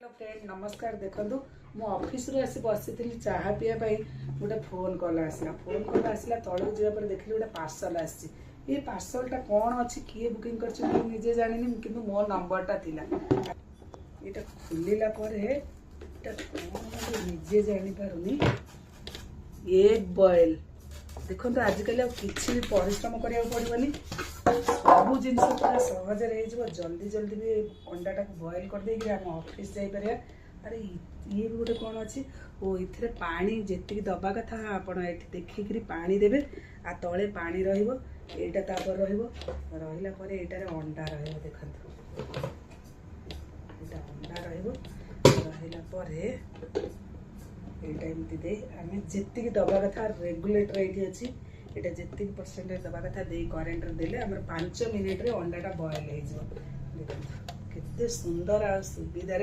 Hello friend नमस्कार। देखो मु ऑफिस रु आसी बसी चाहा पीवा गोटे फोन कॉल आसला तौक जापर देखिए गोटे पार्सल आसी ये पार्सलटा कौन अच्छी किए बुकिंग कर निजे जानी कि मो नंबरटा थिला ये खोलला निजे जानी पारुनी एग बॉयल देखो आजिकल किसी भी परिश्रम करा पड़ोनी सब जिन पूरा सहज जल्दी जल्दी भी अंडाटा को बॉयल कर देगी आम ऑफिस जापर। अरे ये भी गोटे कौन अच्छी ओ इथे पानी जी दबा कथा आपड़ ये देखिकी पानी देवे आ तले पानी रहीटा तापर रहा अंडा रख अंडा रहा एमती आम जी दबा कथा रेगुलेटर ये अच्छी यहाँ जी परसेंटेज दबा कथा दे करेन्ट देले आम 5 मिनिट रे अंडाटा बॉयल हो देखो केते सुंदर आ सुविधा